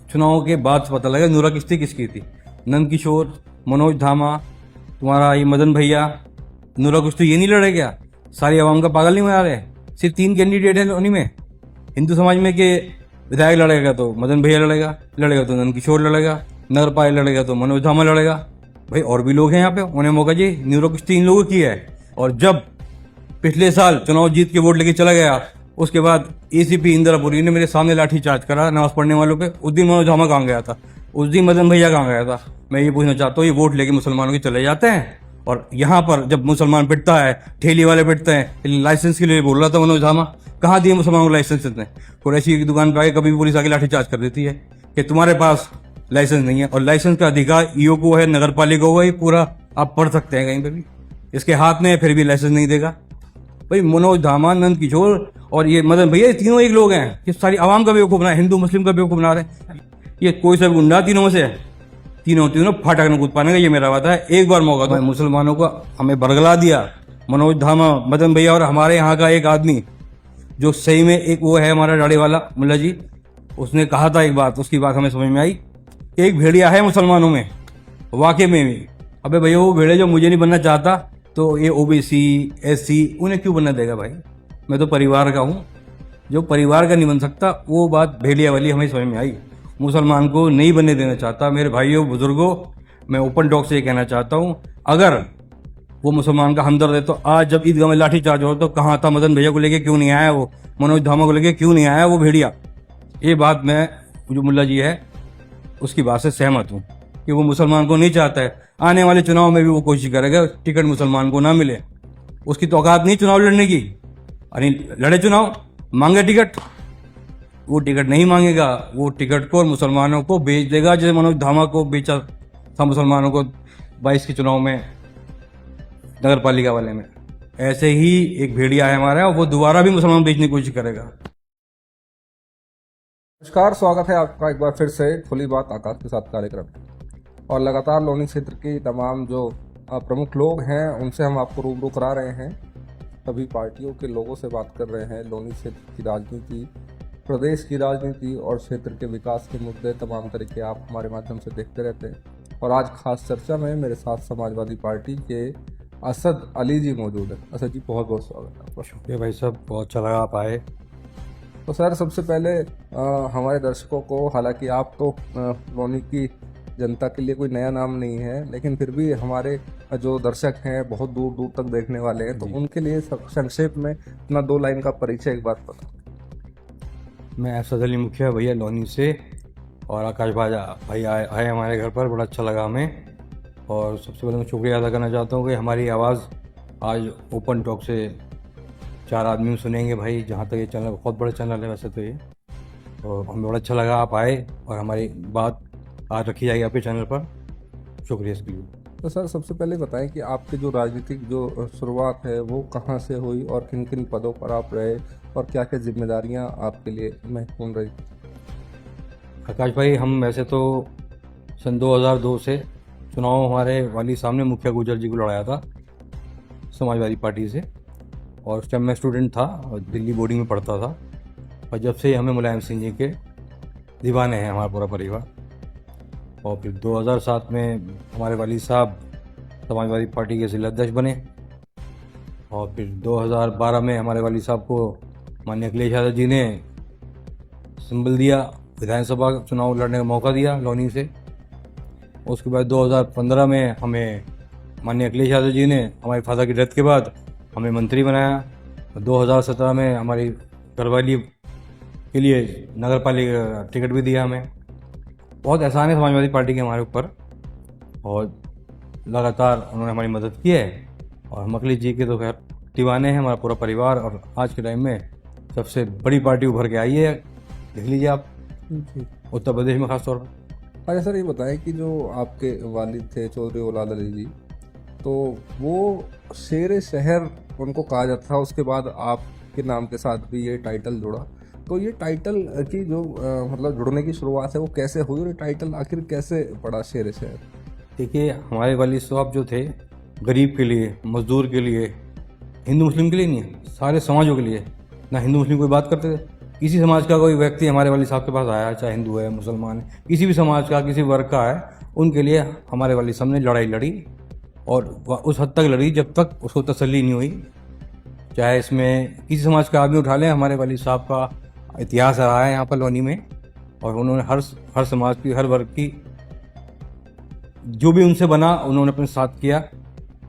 चुनाव के बाद पता लगा नूरा किश्ती किसकी थी। नंद किशोर, मनोज धामा, तुम्हारा ये मदन भैया, नूरा किश्ती ये नहीं लड़े क्या? सारी आवाम का पागल नहीं बना रहे? सिर्फ 3 कैंडिडेट हैं उन्हीं में हिंदू समाज में के विधायक लड़ेगा तो मदन भैया लड़ेगा तो नंद किशोर लड़ेगा, नगर पालिका लड़ेगा तो मनोज धामा लड़ेगा। भाई और भी लोग हैं यहाँ पे, उन्हें मौका चाहिए। नूरा किश्ती इन लोगों की है। और जब पिछले साल चुनाव जीत के वोट लेके चला गया, उसके बाद एसीपी इंदिरापुरी ने मेरे सामने लाठी चार्ज करा नमाज पढ़ने वालों पे। उस दिन मनोज धामा कहाँ गया था? उस दिन मदन भैया कहाँ गया था? मैं ये पूछना चाहता हूँ, ये वोट लेके मुसलमानों के चले जाते हैं और यहाँ पर जब मुसलमान पिटता है, ठेली वाले पिटते हैं, लाइसेंस के लिए बोल रहा था मनोज धामा। कहाँ दिए मुसलमानों को लाइसेंस? इतने कुरैशी की दुकान पर आके कभी भी पुलिस आके लाठी चार्ज कर देती है कि तुम्हारे पास लाइसेंस नहीं है। और लाइसेंस का अधिकार ईओ को है, नगर पालिका को है, पूरा आप पढ़ सकते हैं कहीं पे भी। इसके हाथ में है, फिर भी लाइसेंस नहीं देगा। भाई मनोज धामा, नंद किशोर और ये मदन भैया, ये तीनों एक लोग हैं कि सारी आवाम का बेवकूफ बना, हिंदू मुस्लिम का बेवकूफ बना रहे। ये कोई सा गुंडा तीनों में से है, तीनों फाटक न कूद पाने का, ये मेरा वादा है। एक बार मौका दो। मुसलमानों को हमें बरगला दिया मनोज धामा, मदन भैया और हमारे यहाँ का एक आदमी जो सही में एक वो है हमारा दाढ़ी वाला मुल्ला जी, उसने कहा था एक बात, उसकी बात हमें समझ में आई। एक भेड़िया है मुसलमानों में, वाकई में भी। अबे भैया वो भेड़िया जो मुझे नहीं बनना चाहता तो ये ओबीसी एससी उन्हें क्यों बनना देगा? भाई मैं तो परिवार का हूँ, जो परिवार का नहीं बन सकता, वो बात भेड़िया वाली हमें समझ में आई। मुसलमान को नहीं बनने देना चाहता। मेरे भाइयों बुजुर्गों, मैं ओपन टॉक से ये कहना चाहता हूँ, अगर वो मुसलमान का हमदर्द है तो आज जब ईदगाह में लाठी चार्ज हो तो कहाँ था? मदन भैया को लेके क्यों नहीं आया? वो मनोज धामा को लेके क्यों नहीं आया? वो भेड़िया। ये बात मैं जो मुल्ला जी है उसकी बात से सहमत हूँ कि वो मुसलमान को नहीं चाहता है। आने वाले चुनाव में भी वो कोशिश करेगा टिकट मुसलमान को ना मिले। उसकी तो औकात नहीं चुनाव लड़ने की। अरे लड़े चुनाव, मांगे टिकट, वो टिकट नहीं मांगेगा। वो टिकट को मुसलमानों को बेच देगा, जैसे मनोज धामा को बेचा था मुसलमानों को 22 के चुनाव में, नगर पालिका वाले में। ऐसे ही एक भेड़िया है हमारा, वो दोबारा भी मुसलमान बेचने की कोशिश करेगा। नमस्कार, स्वागत है आपका एक बार फिर से खुली बात आकाश के साथ कार्यक्रम में। और लगातार लोनी क्षेत्र की तमाम जो प्रमुख लोग हैं उनसे हम आपको रूबरू करा रहे हैं। सभी पार्टियों के लोगों से बात कर रहे हैं। लोनी क्षेत्र की राजनीति, प्रदेश की राजनीति और क्षेत्र के विकास के मुद्दे तमाम तरीके आप हमारे माध्यम से देखते रहते हैं। और आज खास चर्चा में मेरे साथ समाजवादी पार्टी के असद अली जी मौजूद है। असद जी, बहुत बहुत स्वागत है आपका। शुक्रिया भाई साहब, बहुत अच्छा लगा आप आए। तो सर, सबसे पहले हमारे दर्शकों को, हालांकि आप तो लोनी की जनता के लिए कोई नया नाम नहीं है, लेकिन फिर भी हमारे जो दर्शक हैं बहुत दूर दूर तक देखने वाले हैं, तो उनके लिए संक्षेप में अपना 2 लाइन का परिचय एक बार बता। मैं असद अली मुखिया भैया लोनी से, और आकाश भाई आए हमारे घर पर, बड़ा अच्छा लगा हमें। और सबसे पहले मैं शुक्रिया अदा करना चाहता हूँ कि हमारी आवाज़ आज ओपन टॉक से 4 आदमी सुनेंगे भाई। जहाँ तक ये चैनल बहुत बड़ा चैनल है वैसे तो ये, और हमें बड़ा अच्छा लगा आप आए और हमारी बात आज रखी जाएगी आपके चैनल पर। शुक्रिया इसके लिए। तो सर, सबसे पहले बताएं कि आपकी जो राजनीतिक जो शुरुआत है वो कहाँ से हुई और किन किन पदों पर आप रहे और क्या क्या जिम्मेदारियां आपके लिए महत्वपूर्ण रही? आकाश भाई, हम वैसे तो सन 2002 से चुनाव हमारे वाली सामने मुखिया गुजर जी को लड़ाया था समाजवादी पार्टी से। और उस टाइम मैं स्टूडेंट था और दिल्ली बोर्डिंग में पढ़ता था। और जब से हमें मुलायम सिंह जी के दीवाने हैं हमारा पूरा परिवार। और फिर 2007 में हमारे वाली साहब समाजवादी पार्टी के जिला अध्यक्ष बने। और फिर 2012 में हमारे वाली साहब को माननीय अखिलेश यादव जी ने संबल दिया, विधानसभा चुनाव लड़ने का मौका दिया लोनी से। उसके बाद 2015 में हमें माननीय अखिलेश यादव जी ने हमारे फादर की डेथ के बाद हमें मंत्री बनाया। 2017 में हमारी घरवाली के लिए नगर पालिका टिकट भी दिया हमें। बहुत एहसान है समाजवादी पार्टी के हमारे ऊपर, और लगातार उन्होंने हमारी मदद की है। और हम अखिलेश जी के तो खैर दीवाने हैं, हमारा पूरा परिवार। और आज के टाइम में सबसे बड़ी पार्टी उभर के आई है, देख लीजिए आप, उत्तर प्रदेश में खास तौर पर। अच्छा सर, ये बताएं कि जो आपके वालिद थे चौधरी औलाद अली जी, तो वो शेर शहर उनको कहा जाता था, उसके बाद आपके नाम के साथ भी ये टाइटल जुड़ा। तो ये टाइटल की जो मतलब जुड़ने की शुरुआत है वो कैसे हुई और ये टाइटल आखिर कैसे पड़ा शेर शहर? देखिए, हमारे वालिद साहब जो थे गरीब के लिए, मजदूर के लिए, हिंदू मुस्लिम के लिए नहीं, सारे समाजों के लिए, ना हिंदू मुस्लिम कोई बात करते थे। किसी समाज का कोई व्यक्ति हमारे वाली साहब के पास आया, चाहे हिंदू है, मुसलमान है, किसी भी समाज का, किसी वर्ग का है, उनके लिए हमारे वाली साहब ने लड़ाई लड़ी और उस हद तक लड़ी जब तक उसको तसल्ली नहीं हुई। चाहे इसमें किसी समाज का आदमी उठा लें, हमारे वाली साहब का इतिहास रहा है यहाँ पर लोनी में, और उन्होंने हर समाज की, हर वर्ग की, जो भी उनसे बना उन्होंने अपने साथ किया।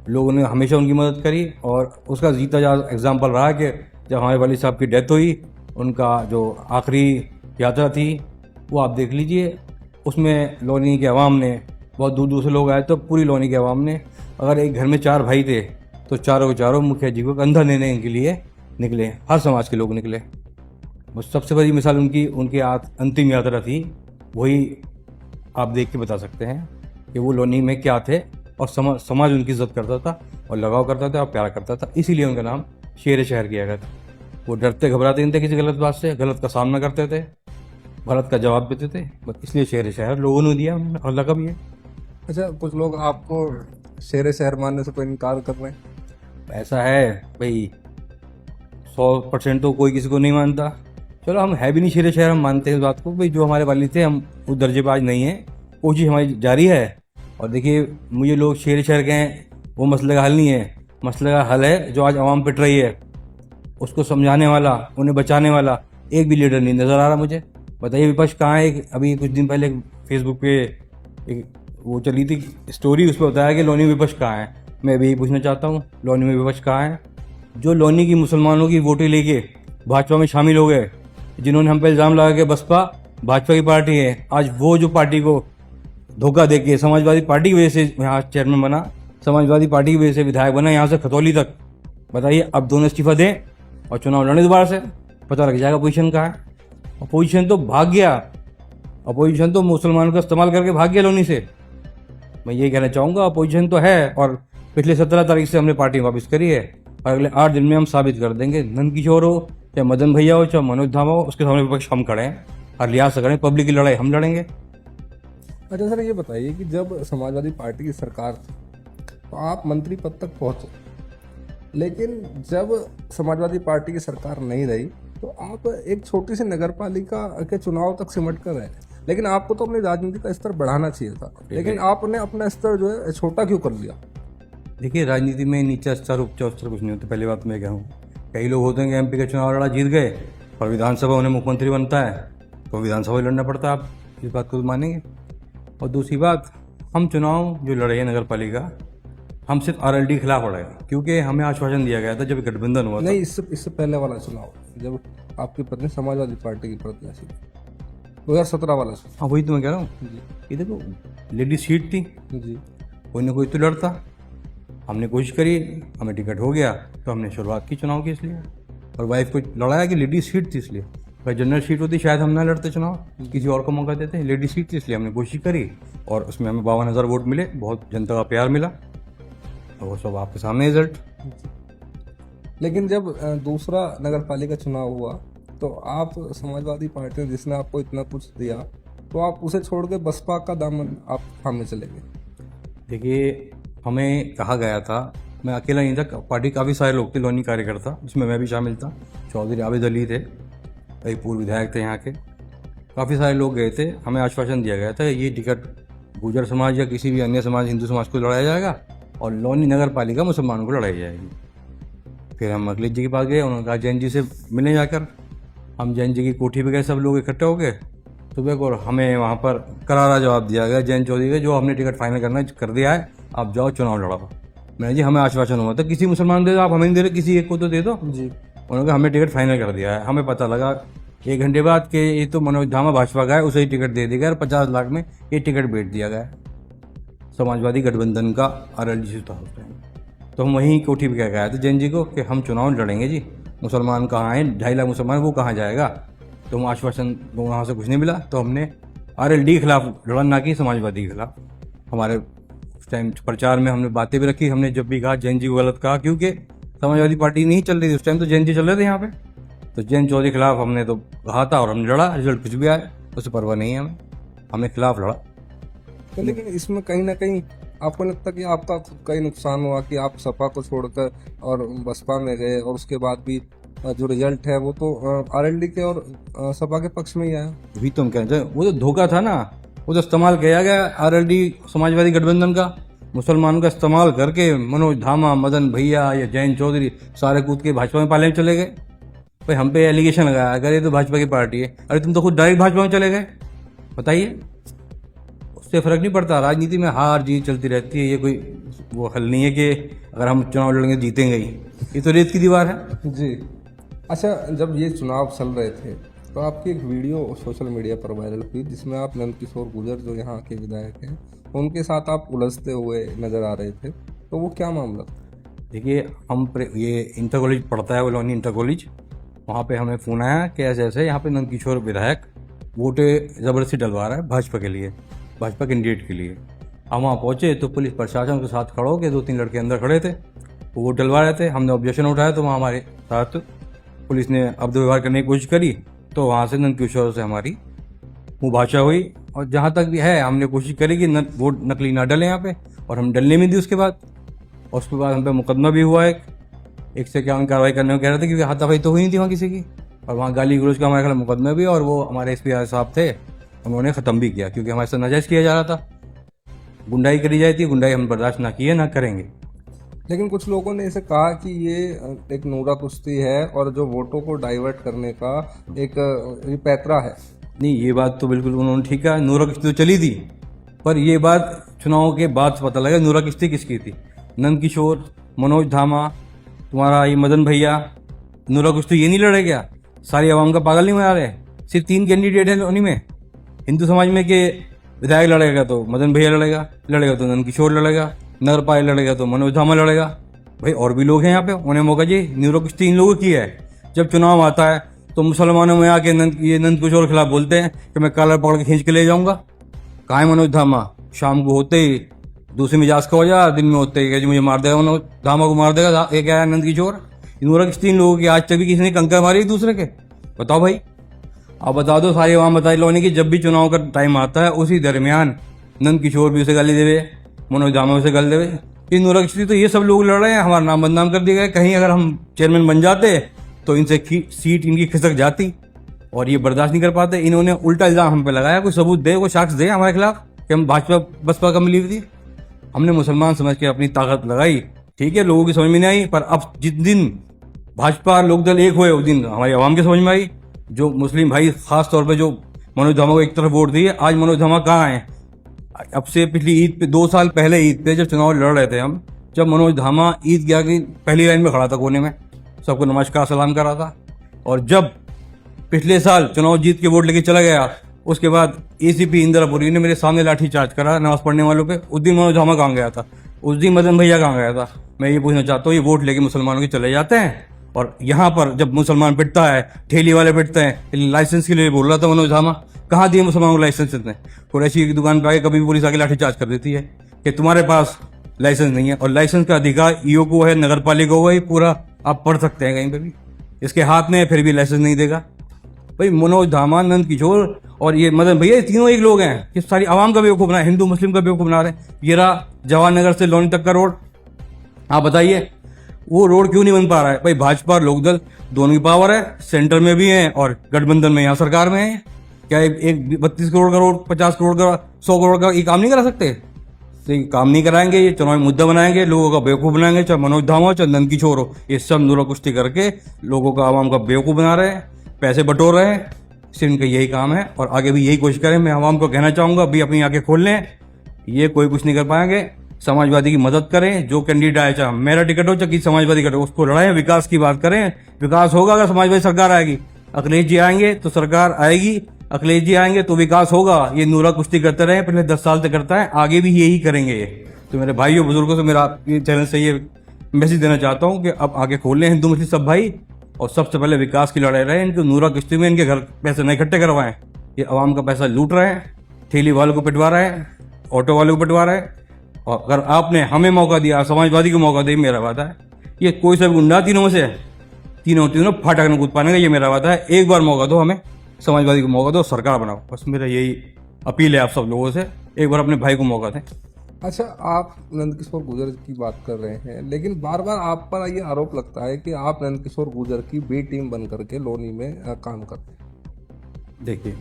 लोगों ने हमेशा उनकी मदद करी और उसका जीता जा एग्जाम्पल रहा कि जब हमारे वाली साहब की डेथ हुई, उनका जो आखिरी यात्रा थी वो आप देख लीजिए, उसमें लोनी के अवाम ने, बहुत दूर दूर से लोग आए, तो पूरी लोनी के अवाम ने, अगर एक घर में 4 भाई थे तो चारों के चारों मुखिया जी को कंधा देने के लिए निकले, हर समाज के लोग निकले। बस सबसे बड़ी मिसाल उनकी अंतिम यात्रा थी, वही आप देख के बता सकते हैं कि वो लोनी में क्या थे, और समाज उनकी इज्जत करता था और लगाव करता था और प्यार करता था, इसीलिए उनका नाम शेर शहर किया गया था। वो डरते घबराते नहीं थे किसी गलत बात से, गलत का सामना करते थे, गलत का जवाब देते थे, बस इसलिए शेर शहर लोगों ने दिया और लगा भी है। अच्छा, कुछ लोग आपको शेर शहर मानने से कोई इनकार कर रहे हैं। ऐसा है भाई, 100% तो कोई किसी को नहीं मानता। चलो, हम है भी नहीं शेर शहर, हम मानते हैं इस बात को भाई, जो हमारे वाली थे हम उस दर्जे पर आज नहीं है, कोशिश हमारी जारी है। और देखिए, मुझे लोग शेर शहर कहें, वो मसले का हल नहीं है। मसले का हल है जो आज आवाम पिट रही है, उसको समझाने वाला, उन्हें बचाने वाला एक भी लीडर नहीं नज़र आ रहा मुझे। बताइए विपक्ष कहाँ है? अभी कुछ दिन पहले फेसबुक पे एक वो चली थी स्टोरी, उस पर बताया कि लोनी विपक्ष कहाँ है। मैं भी यही पूछना चाहता हूँ, लोनी में विपक्ष कहाँ है? जो लोनी की मुसलमानों की वोटें लेके भाजपा में शामिल हो गए, जिन्होंने हम पे इल्ज़ाम लगा के बसपा भाजपा की पार्टी है, आज वो जो पार्टी को धोखा देके समाजवादी पार्टी की वजह से यहाँ चेयरमैन बना, समाजवादी पार्टी की वजह से विधायक बना यहाँ से खतौली तक। बताइए, अब दोनों इस्तीफा दें और चुनाव लड़ने दोबारा से, पता लग जाएगा अपोजिशन कहाँ है। अपोजिशन तो भाग गया, अपोजिशन तो मुसलमानों का इस्तेमाल करके भाग गया लोनी से। मैं ये कहना चाहूँगा, अपोजिशन तो है, और पिछले 17 तारीख से हमने पार्टी वापस करी है, और अगले 8 दिन में हम साबित कर देंगे, नंदकिशोर हो, चाहे मदन भैया हो, चाहे मनोज धामा हो, उसके सामने विपक्ष हम खड़े हैं और लिहाज से करें, पब्लिक की लड़ाई हम लड़ेंगे। अच्छा सर, ये बताइए कि जब समाजवादी पार्टी की सरकार थी तो आप मंत्री पद तक पहुंचे, लेकिन जब समाजवादी पार्टी की सरकार नहीं रही तो आप एक छोटी सी नगर पालिका के चुनाव तक सिमट कर रहे। लेकिन आपको तो अपनी राजनीति का स्तर बढ़ाना चाहिए था, लेकिन आपने अपना स्तर जो है छोटा क्यों कर लिया? देखिए, राजनीति में नीचा स्तर ऊंचा स्तर कुछ नहीं होता। पहली बात मैं कहूँ, कई लोग होते हैं कि एमपी का चुनाव लड़ा, जीत गए, और विधानसभा उन्हें मुख्यमंत्री बनता है तो विधानसभा लड़ना पड़ता है। आप इस बात को मानेंगे? और दूसरी बात, हम चुनाव जो लड़े हैं नगर पालिका, हम सिर्फ आरएलडी के खिलाफ लड़े, क्योंकि हमें आश्वासन दिया गया था जब गठबंधन हुआ नहीं, इससे पहले वाला चुनाव जब आपकी पत्नी समाजवादी पार्टी की प्रत्याशी 2017 वाला। हाँ, वही तो मैं कह रहा हूँ। ये देखो, लेडीज सीट थी जी, कोई ना कोई तो लड़ता, हमने कोशिश करी, हमें टिकट हो गया तो हमने शुरुआत की चुनाव की इसलिए, और वाइफ को लड़ाया कि लेडीज सीट थी इसलिए। अगर जनरल सीट होती शायद हम ना लड़ते चुनाव, किसी और को मौका देते। लेडीज सीट थी इसलिए हमने कोशिश करी, और उसमें हमें 52,000 वोट मिले, बहुत जनता का प्यार मिला, और वो सब आपके सामने रिजल्ट। लेकिन जब दूसरा नगर पालिका चुनाव हुआ तो आप समाजवादी पार्टी ने, जिसने आपको इतना कुछ दिया, तो आप उसे छोड़ के बसपा का दामन आप थामने चले गए। देखिए, हमें कहा गया था, मैं अकेला नहीं था, पार्टी काफ़ी सारे लोग थे, लोनी कार्यकर्ता, जिसमें मैं भी शामिल था, चौधरी आबिद अली थे, कई पूर्व विधायक थे यहाँ के, काफ़ी सारे लोग गए थे। हमें आश्वासन दिया गया था ये टिकट गुर्जर समाज या किसी भी अन्य समाज, हिंदू समाज को लड़ाया जाएगा, और लोनी नगर पालिका मुसलमानों को लड़ाई जाएगी। फिर हम अखिलेश जी के पास गए, उन्होंने कहा जैन जी से मिलने जाकर। हम जैन जी की कोठी पे गए, सब लोग इकट्ठे हो गए सुबह को, और हमें वहाँ पर करारा जवाब दिया गया जैन चौधरी का, जो हमने टिकट फाइनल कर दिया है, आप जाओ चुनाव लड़ाओ। मैंने जी, हमें आश्वासन हुआ था किसी मुसलमान दे दो, आप हमें नहीं दे रहे, किसी एक को तो दे दो जी। उन्होंने कहा हमने टिकट फाइनल कर दिया है। हमें पता लगा 1 घंटे बाद कि ये तो मनोज धामा भाजपा का है, उसे ही टिकट दे दिया गया, और 50 लाख में ये टिकट बेच दिया गया। समाजवादी गठबंधन का आरएलडी था उस टाइम। तो हम वहीं कोठी पे कह गए थे जैन जी को कि हम चुनाव लड़ेंगे जी, मुसलमान कहाँ हैं, 2.5 लाख मुसलमान, वो कहाँ जाएगा। तो हम आश्वासन, वहाँ से कुछ नहीं मिला, तो हमने आरएलडी के खिलाफ लड़न, ना की समाजवादी के खिलाफ। हमारे उस टाइम प्रचार में हमने बातें भी रखी, हमने जब भी कहा जैन जी को गलत कहा, क्योंकि समाजवादी पार्टी नहीं चल रही थी उस टाइम, तो जैन जी चल रहे थे यहाँ पे। तो जैन चौधरी के खिलाफ हमने तो कहा था और हमने लड़ा, रिजल्ट कुछ भी आया उससे परवाह नहीं है हमें, हमने खिलाफ लड़ा। तो लेकिन इसमें कहीं ना कहीं आपको लगता कि आपका खुद का ही नुकसान हुआ कि आप सपा को छोड़कर और बसपा में गए, और उसके बाद भी जो रिजल्ट है वो तो आरएलडी के और सपा के पक्ष में ही आया। वही तो हम कह रहे थे, वो तो धोखा था ना, वो तो इस्तेमाल किया गया आरएलडी समाजवादी गठबंधन का, मुसलमानों का इस्तेमाल करके मनोज धामा, मदन भैया या जयंत चौधरी सारे कूद के भाजपा में पाले चले गए। भाई हम पे एलिगेशन लगाया, अगर ये तो भाजपा की पार्टी है, अरे तुम तो खुद डायरेक्ट भाजपा में चले गए। बताइए, उससे फर्क नहीं पड़ता। राजनीति में हार जीत चलती रहती है, ये कोई वो हल नहीं है कि अगर हम चुनाव लड़ेंगे जीतेंगे ही, ये तो रेत की दीवार है। जी अच्छा, जब ये चुनाव चल रहे थे तो आपकी एक वीडियो सोशल मीडिया पर वायरल हुई जिसमें आप नंदकिशोर गुर्जर जो यहाँ के विधायक हैं उनके साथ आप उलझते हुए नजर आ रहे थे, तो वो क्या मामला था? देखिए, ये इंटर कॉलेज पढ़ता है, वो इंटर कॉलेज, वहाँ पे हमें फ़ोन आया कि ऐसे ऐसे यहाँ पे नंदकिशोर विधायक वोट ज़बरदस्ती डलवा रहा है भाजपा के लिए, भाजपा कैंडिडेट के लिए। हम वहाँ पहुँचे तो पुलिस प्रशासन के साथ खड़े होकर 2-3 लड़के अंदर खड़े थे, वो वोट डलवा रहे थे। हमने ऑब्जेक्शन उठाया तो वहाँ हमारे साथ पुलिस ने अब्दुल करने की कोशिश करी, तो वहाँ से नंदकिशोर से हमारी मुबाशा हुई। और जहाँ तक भी है, हमने कोशिश करी कि वोट नकली ना डले यहाँ पे, और हम डलने में दी उसके बाद। और उसके बाद हम पे मुकदमा भी हुआ एक से क्या कार्रवाई करने को कह रहे थे, क्योंकि हाथापाई तो हुई नहीं थी वहाँ किसी की, और वहाँ गाली गलौज का हमारे खिलाफ मुकदमा भी, और वो हमारे एसपी साहब थे, उन्होंने ख़त्म भी किया, क्योंकि हमारे साथ नाजायज़ किया जा रहा था, गुंडाई करी जाती है। गुंडाई हम बर्दाश्त ना किए ना करेंगे। लेकिन कुछ लोगों ने इसे कहा कि ये एक नूरा कुश्ती है और जो वोटों को डाइवर्ट करने का एक ये पैतरा है। नहीं, ये बात तो बिल्कुल उन्होंने ठीक है, नूरा किश्ती तो चली थी, पर ये बात चुनाव के बाद पता लगा नूरा किश्ती किसकी थी। नंदकिशोर, मनोज धामा, तुम्हारा ये मदन भैया, नूरा किश्ती ये नहीं लड़े क्या? सारी आवाम का पागल नहीं बना रहे? सिर्फ 3 कैंडिडेट हैं उन्हीं में हिंदू समाज में के विधायक लड़ेगा तो मदन भैया लड़ेगा तो नंदकिशोर लड़ेगा, नगर पालिका लड़ेगा तो मनोज धामा लड़ेगा। भाई और भी लोग हैं यहाँ पे, उन्हें मौका जी। न्यूरो कुश्ती इन लोगों की है। जब चुनाव आता है तो मुसलमानों में आके नंदकिशोर के खिलाफ बोलते हैं कि मैं कॉलर पकड़ के खींच के ले जाऊंगा। कहाँ है मनोज धामा? शाम को होते ही दूसरी मिजाज का हो जा, दिन में होते ही मुझे मार देगा, मनोज धामा को मार देगा। ये क्या है नंदकिशोर? न्यूरो कुश्ती इन लोगों की आज तक भी किसी ने कंकर मारी एक दूसरे के? बताओ भाई, आप बता दो। सारी आवाम बताई लोने की, जब भी चुनाव का टाइम आता है उसी दरमियान नंदकिशोर भी उसे गाली देवे, मनोज धामा उसे गाली देवे। इन नूरा किश्ती तो ये सब लोग लड़ रहे हैं, हमारा नाम बदनाम कर दिया गया। कहीं अगर हम चेयरमैन बन जाते तो इनसे सीट इनकी खिसक जाती, और ये बर्दाश्त नहीं कर पाते। इन्होंने उल्टा इल्जाम हम पे लगाया। कोई सबूत दे, कोई साक्ष्य दे हमारे खिलाफ कि हम भाजपा बसपा का मिली थी। हमने मुसलमान समझ के अपनी ताकत लगाई, ठीक है, लोगों की समझ में नहीं आई। पर अब जिस दिन भाजपा लोकदल एक हुए उस दिन हमारी आवाम की समझ में आई। जो मुस्लिम भाई खास तौर पे जो मनोज धामा को एक तरफ वोट दिए, आज मनोज धामा कहाँ है? अब से पिछली ईद पे 2 साल पहले ईद पे जब चुनाव लड़ रहे थे हम, जब मनोज धामा ईदगाह की पहली लाइन में खड़ा था कोने में, सबको नमस्कार सलाम कर रहा था। और जब पिछले साल चुनाव जीत के वोट लेके चला गया, उसके बाद एसीपी इंदिरापुरी ने मेरे सामने लाठी चार्ज करा नमाज पढ़ने वालों पे। उस दिन मनोज धामा कहाँ गया था? उस दिन मदन भैया कहाँ गया था? मैं ये पूछना चाहता हूँ। ये वोट लेके मुसलमानों के चले जाते हैं, और यहाँ पर जब मुसलमान पिटता है, ठेली वाले पिटते हैं, लाइसेंस के लिए बोल रहा था मनोज धामा। कहाँ दिए मुसलमानों को लाइसेंस? इतने कुरैशी की दुकान पे आके कभी भी पुलिस आके लाठीचार्ज कर देती है कि तुम्हारे पास लाइसेंस नहीं है। और लाइसेंस का अधिकार ईओ को है, नगर पालिका को है, पूरा आप पढ़ सकते हैं कहीं पे भी। इसके हाथ में है, फिर भी लाइसेंस नहीं देगा। भाई मनोज धामा, नंदकिशोर और ये मदन भैया, ये तीनों एक लोग हैं कि सारी आवाम का बेवकूफ बना, हिंदू मुस्लिम का बेवकूफ बना रहे हैं। ये रहा जवाहर नगर से लोनी तक का रोड, आप बताइए वो रोड क्यों नहीं बन पा रहा है? भाई भाजपा और लोकदल दोनों की पावर है, सेंटर में भी है और गठबंधन में यहाँ सरकार में है। क्या एक 32 करोड़ का रोड, 50 करोड़ का, 100 करोड़ का ये काम नहीं करा सकते? तो ये काम नहीं कराएंगे, ये चुनावी मुद्दा बनाएंगे, लोगों का बेवकूफ बनाएंगे। चाहे मनोज धामा हो, चाहे नंदकिशोर हो, ये सब नूरा कुश्ती करके लोगों का, आवाम का बेवकूफ बना रहे हैं, पैसे बटोर रहे हैं। सिर्फ इनका यही काम है और आगे भी यही कोशिश करें। मैं आवाम को कहना चाहूँगा, अभी अपनी आंखें खोल लें, ये कोई कुछ नहीं कर पाएंगे। समाजवादी की मदद करें, जो कैंडिडेट आए, चाहे मेरा टिकट हो चाहे किसी समाजवादी टिकट हो, उसको लड़ाएं, विकास की बात करें। विकास होगा अगर समाजवादी सरकार आएगी। अखिलेश जी आएंगे तो सरकार आएगी, अखिलेश जी आएंगे तो विकास होगा। ये नूरा कुश्ती करते रहे, पिछले 10 साल से करता है, आगे भी यही करेंगे ये। तो मेरे भाइयों बुजुर्गों से मेरा ये चैनल से ये मैसेज देना चाहता हूँ कि अब आगे खोल लें हिंदू मुस्लिम सब भाई, और सबसे पहले विकास की लड़ाई रहे। इनको नूरा कुश्ती में इनके घर पैसे नहीं इकट्ठे करवाएं। ये आवाम का पैसा लूट रहे हैं, ठेली वालों को पिटवा रहे हैं, ऑटो वालों को पिटवा रहे हैं। और अगर आपने हमें मौका दिया, समाजवादी को मौका दे, मेरा वादा है, ये कोई सा गुंडा तीनों में से तीनों फाटक में कूद पाने का, ये मेरा वादा है। एक बार मौका दो हमें, समाजवादी को मौका दो, सरकार बनाओ। बस मेरा यही अपील है आप सब लोगों से, एक बार अपने भाई को मौका दें। अच्छा, आप नंदकिशोर गुर्जर की बात कर रहे हैं, लेकिन बार बार आप पर ये आरोप लगता है कि आप नंदकिशोर गुर्जर की बी टीम बन करके लोनी में काम करते हैं। देखिए,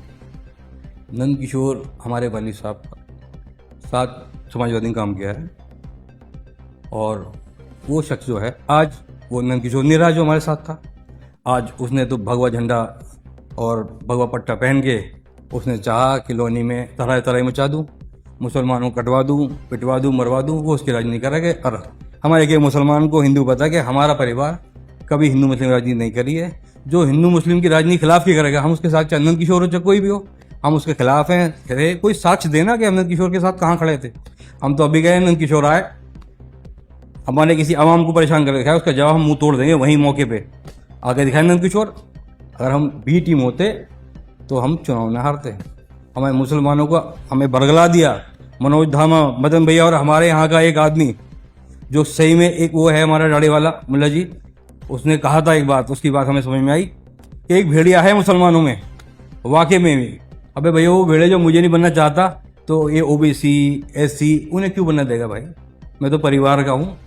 नंद किशोर हमारे वाली साहब का साथ समाजवादी ने काम किया है, और वो शख्स जो है आज, वो नंद किशोर नहीं रहा जो हमारे साथ था। आज उसने तो भगवा झंडा और भगवा पट्टा पहन के उसने चाहा कि लोनी में तरह तरह मचा दूँ, मुसलमानों को कटवा दूँ, पिटवा दूँ, मरवा दूँ। वो उसकी राजनीति करेंगे। और हमारे के मुसलमान को हिंदू पता है कि हमारा परिवार कभी हिंदू मुस्लिम राजनीति नहीं करी है। जो हिंदू मुस्लिम की राजनीति खिलाफ की करेगा, हम उसके साथ, चाहे नंद किशोर हो चाहे कोई भी हो, हम उसके खिलाफ हैं। अरे कोई साक्ष्य देना कि हम नंद किशोर के साथ कहाँ खड़े थे। हम तो अभी गए, नंद किशोर आए, हमारे किसी आवाम को परेशान कर दिखाया, उसका जवाब हम मुंह तोड़ देंगे वहीं मौके पे आगे दिखाए नंद किशोर। अगर हम बी टीम होते तो हम चुनाव न हारते। हमें मुसलमानों को हमें बरगला दिया मनोज धामा, मदन भैया और हमारे यहाँ का एक आदमी जो सही में एक वो है हमारा दाढ़ी वाला मुल्ला जी, उसने कहा था एक बात, उसकी बात हमें समझ में आई कि एक भेड़िया है मुसलमानों में, वाकई में भी। अबे भैया, वो भेड़िया जो मुझे नहीं बनना चाहता तो ये ओबीसी एससी उन्हें क्यों बनना देगा भाई। मैं तो परिवार का हूँ,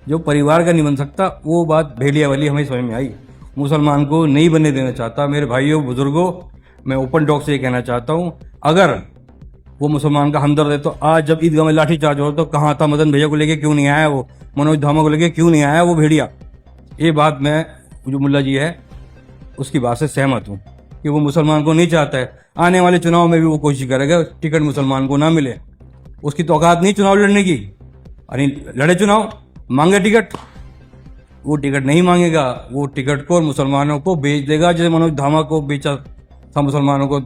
जो परिवार का नहीं बन सकता, वो बात भेड़िया वाली हमें समझ में आई। मुसलमान को नहीं बनने देना चाहता। मेरे भाइयों बुजुर्गों, मैं ओपन टॉक से ये कहना चाहता हूँ, अगर वो मुसलमान का हमदर्द है तो आज जब ईदगाह में लाठी चार्ज हो तो कहाँ था? मदन भैया को लेके क्यों नहीं आया? वो मनोज धामा को लेके क्यों नहीं आया? वो भेड़िया। ये बात मैं, जो मुल्ला जी है उसकी बात से सहमत हूँ कि वो मुसलमान को नहीं चाहता है। आने वाले चुनाव में भी वो कोशिश करेगा टिकट मुसलमान को ना मिले। उसकी तो औकात नहीं चुनाव लड़ने की। अरे लड़े चुनाव, मांगे टिकट, वो टिकट नहीं मांगेगा। वो टिकट को मुसलमानों को बेच देगा, जैसे मनोज धामा को बेचा था मुसलमानों को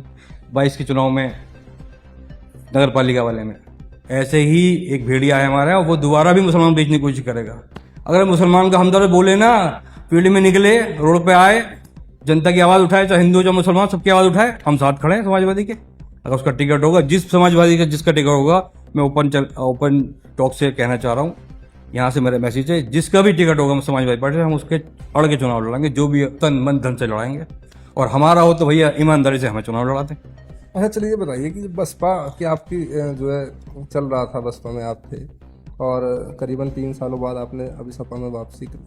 22 के चुनाव में, नगर पालिका वाले में। ऐसे ही एक भेड़िया है हमारा, वो दोबारा भी मुसलमान बेचने की कोशिश करेगा। अगर मुसलमान का हमदर्द बोले ना, फील्ड में निकले, रोड पे आए, जनता की आवाज़ उठाए, चाहे हिंदू चाहे मुसलमान, सबकी आवाज़ उठाए, हम साथ खड़े हैं समाजवादी के। अगर उसका टिकट होगा, जिस समाजवादी का जिसका टिकट होगा, मैं ओपन टॉक से कहना चाह रहा हूँ, यहाँ से मेरा मैसेज है, जिसका भी टिकट होगा समाजवादी पार्टी से, हम उसके अड़ के चुनाव लड़ाएंगे, जो भी तन मन धन से लड़ाएंगे। और हमारा हो तो भैया ईमानदारी से हमें चुनाव लड़ाते हैं। अच्छा, चलिए ये बताइए कि बसपा की आपकी जो है चल रहा था, बसपा में आप थे और करीबन 3 सालों बाद आपने अभी सपा में वापसी की,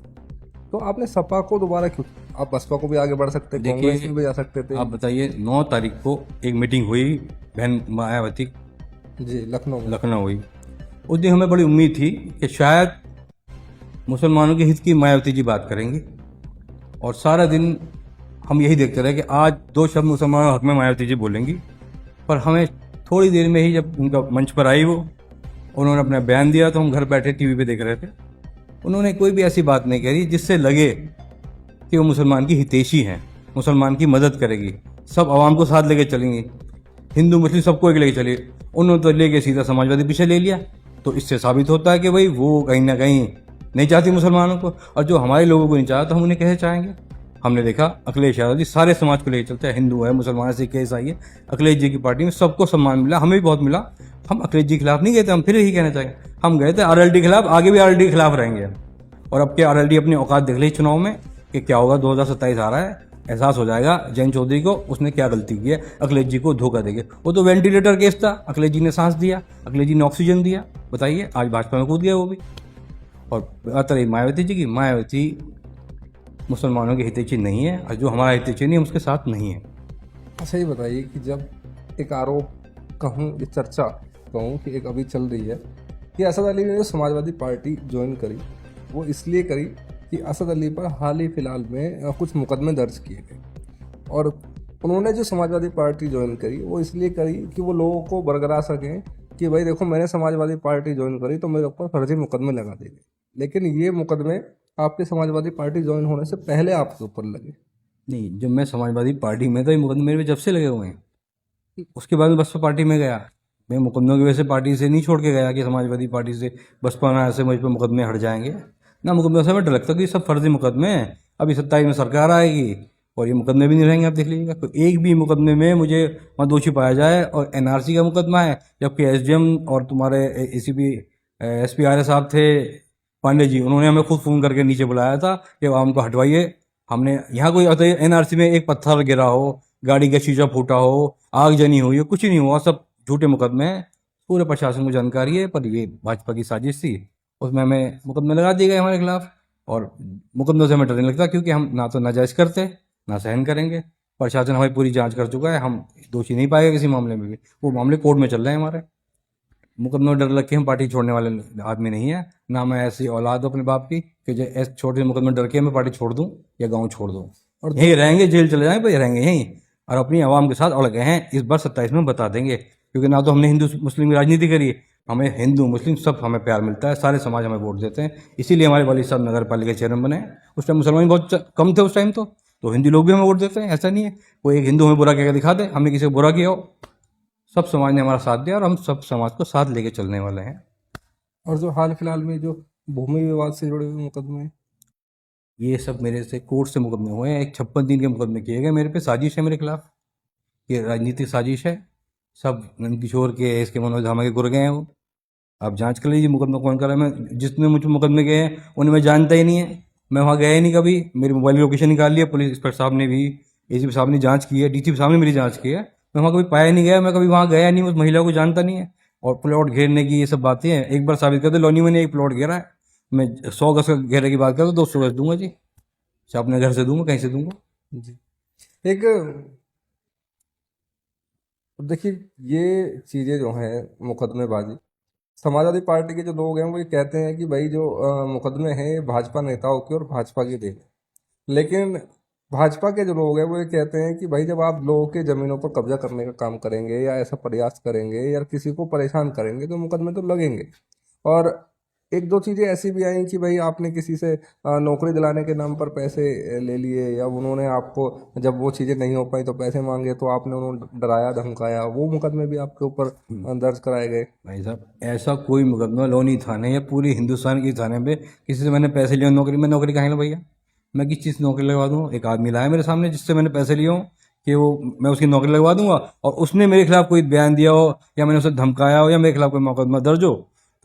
तो आपने सपा को दोबारा क्यों? आप बसपा को भी आगे बढ़ सकते, कांग्रेस में भी जा सकते थे। आप बताइए, 9 तारीख को एक मीटिंग हुई बहन मायावती जी, लखनऊ में। लखनऊ हुई। उस दिन हमें बड़ी उम्मीद थी कि शायद मुसलमानों के हित की मायावती जी बात करेंगी, और सारा दिन हम यही देखते रहे कि आज 2 शब्द मुसलमानों के हक में मायावती जी बोलेंगी। पर हमें थोड़ी देर में ही जब उनका मंच पर आई, वो उन्होंने अपना बयान दिया, तो हम घर बैठे टीवी पे देख रहे थे। उन्होंने कोई भी ऐसी बात नहीं करी जिससे लगे कि वो मुसलमान की हितैषी हैं, मुसलमान की मदद करेगी, सब आवाम को साथ लेके चलेंगी, हिंदू मुस्लिम सबको एक लेके चलिए। उन्होंने तो लेके सीधा समाजवादी पीछे ले लिया। तो इससे साबित होता है कि भाई वो कहीं ना कहीं नहीं चाहती मुसलमानों को, और जो हमारे लोगों को नहीं चाहता, हम उन्हें कैसे चाहेंगे। हमने देखा अखिलेश यादव जी सारे समाज को लेकर चलते हैं, हिंदू है, मुसलमान है, सिख है, ईसाई है। अखिलेश जी की पार्टी में सबको सम्मान मिला, हमें भी बहुत मिला। हम अखिलेश जी के खिलाफ नहीं गए थे, हम फिर यही कहना चाहेंगे, हम गए थे आरएलडी के खिलाफ, आगे भी आरएलडी के खिलाफ रहेंगे। और अब के आरएलडी अपनी औकात देख ली चुनाव में कि क्या होगा। 2027 आ रहा है, एहसास हो जाएगा जैन चौधरी को उसने क्या गलती की है, अखिलेश जी को धोखा देंगे। वो तो वेंटिलेटर केस था, अखिलेश जी ने सांस दिया, अखिलेश जी ने ऑक्सीजन दिया, बताइए आज भाजपा में कूद गया वो भी। और बात रही मायावती जी की, मायावती मुसलमानों की हितैषी नहीं है, और जो हमारा हितैषी नहीं है उसके साथ नहीं है। अच्छा, ये बताइए कि जब एक आरोप कहूँ, ये चर्चा कहूँ कि एक अभी चल रही है कि असद अली ने जो समाजवादी पार्टी ज्वाइन करी, वो इसलिए करी कि असद अली पर हाल ही फिलहाल में कुछ मुकदमे दर्ज किए गए, और उन्होंने जो समाजवादी पार्टी ज्वाइन करी वो इसलिए करी कि वो लोगों को बरगला सकें कि भाई देखो, मैंने समाजवादी पार्टी ज्वाइन करी तो मेरे ऊपर फर्जी मुकदमे लगा देंगे। लेकिन ये मुकदमे आपके समाजवादी पार्टी ज्वाइन होने से पहले आपके ऊपर लगे। नहीं, जब मैं समाजवादी पार्टी में था, ये मुकदमे मेरे पे जब से लगे हुए हैं। उसके बाद में बसपा पार्टी में गया, मैं मुकदमों की वजह से पार्टी से नहीं छोड़ के गया कि समाजवादी पार्टी से बसपा में ऐसे मुझ पर मुकदमे हट जाएंगे ना। मुकदमे से मैं डर लगता कि सब फर्जी मुकदमे हैं। अभी 27 में सरकार आएगी और ये मुकदमे भी नहीं रहेंगे, आप देख लीजिएगा। तो एक भी मुकदमे में मुझे वहाँ दोषी पाया जाए, और एनआरसी का मुकदमा है, जबकि एसडीएम और तुम्हारे एसीपी एसपी आर साहब थे पांडे जी, उन्होंने हमें खुद फ़ोन करके नीचे बुलाया था कि आवाम को हटवाइए। हमने यहाँ कोई एनआरसी में एक पत्थर गिरा हो, गाड़ी का शीशा फूटा हो, आग जनी हुई हो, कुछ नहीं हुआ, सब झूठे मुकदमे हैं। पूरे प्रशासन को जानकारी है, पर ये भाजपा की साजिश थी, उसमें हमें मुकदमे लगा दिए गए हमारे खिलाफ। और मुकदमों से हमें डर नहीं लगता, क्योंकि हम ना तो नाजायज़ करते ना सहन करेंगे। प्रशासन हमारी पूरी जांच कर चुका है, हम दोषी नहीं पाएगा किसी मामले में भी। वो मामले कोर्ट में चल रहे हैं हमारे। मुकदमे में डर लग के हम पार्टी छोड़ने वाले आदमी नहीं है, ना मैं ऐसी औलाद हूँ अपने बाप की कि जो ऐसे छोटे मुकदमे में डर के मैं पार्टी छोड़ दूँ या गाँव छोड़ दूँ। और यहीं रहेंगे, जेल चले जाएंगे, पर रहेंगे यहीं, और अपनी आवाम के साथ अड़ गए हैं। इस बार 27 में बता देंगे, क्योंकि ना तो हमने हिंदू मुस्लिम की राजनीति करी, हमें हिंदू मुस्लिम सब हमें प्यार मिलता है, सारे समाज हमें वोट देते हैं। इसीलिए हमारे वाली साहब नगर पालिका चेयरमैन बने। उस टाइम मुसलमान बहुत कम थे उस टाइम, तो हिंदू लोग भी हमें वोट देते हैं। ऐसा नहीं है कोई एक हिंदू हमें बुरा कहकर दिखा दे, हमने किसी को बुरा किया हो। सब समाज ने हमारा साथ दिया, और हम सब समाज को साथ लेके चलने वाले हैं। और जो हाल फिलहाल में जो भूमि विवाद से जुड़े हुए मुकदमे, ये सब मेरे से कोर्ट से मुकदमे हुए हैं। एक 56 दिन के मुकदमे किए गए मेरे पे, साजिश है मेरे खिलाफ, ये राजनीतिक साजिश है। सब नंदकिशोर के, इसके मनोज धामा के गुर्गे हैं वो। आप जांच कर लीजिए मुकदमा कौन कर रहा है। मैं जितने मुझे मुकदमे गए हैं उन्हें मैं जानता ही नहीं है, मैं वहाँ गया ही नहीं कभी। मेरी मोबाइल की लोकेशन निकाल लिया, पुलिस इंस्पेक्टर साहब ने भी, एसीपी साहब ने जांच की है, डीसीपी साहब ने मेरी जांच की है। मैं वहाँ कभी पाया ही नहीं गया, मैं कभी वहाँ गया नहीं, उस महिला को जानता नहीं है। और प्लॉट घेरने की ये सब बातें हैं, एक बार साबित कर दे लोनी में ने एक प्लॉट घेरा है, मैं 100 गज का घेरे की बात करूँ तो 200 गज दूंगा जी, चाहे अपने घर से दूंगा, कहीं से दूंगा। जी एक देखिए, ये चीज़ें जो हैं मुकदमेबाजी, समाजवादी पार्टी के जो लोग हैं वो ये कहते हैं कि भाई जो मुकदमे हैं ये भाजपा नेताओं के और भाजपा के देन। लेकिन भाजपा के जो लोग हैं वो ये कहते हैं कि भाई जब आप लोगों के ज़मीनों पर कब्जा करने का काम करेंगे या ऐसा प्रयास करेंगे या किसी को परेशान करेंगे तो मुकदमे तो लगेंगे। और एक दो चीज़ें ऐसी भी आई कि भाई आपने किसी से नौकरी दिलाने के नाम पर पैसे ले लिए, या उन्होंने आपको जब वो चीज़ें नहीं हो पाई तो पैसे मांगे तो आपने उन्होंने डराया धमकाया, वो मुकदमे भी आपके ऊपर दर्ज कराए गए। भाई साहब, ऐसा कोई मुकदमा लोनी थाने या पूरी हिंदुस्तान की थाने पे किसी से मैंने पैसे लिए नौकरी, मैं नौकरी कहाँ लूँ भैया? मैं किस चीज़ से नौकरी लगवा दूँ? एक आदमी लाया मेरे सामने जिससे मैंने पैसे लिए हों कि वो मैं उसकी नौकरी लगवा दूंगा, और उसने मेरे खिलाफ कोई बयान दिया हो या मैंने उसे धमकाया हो या मेरे खिलाफ कोई मुकदमा दर्ज हो,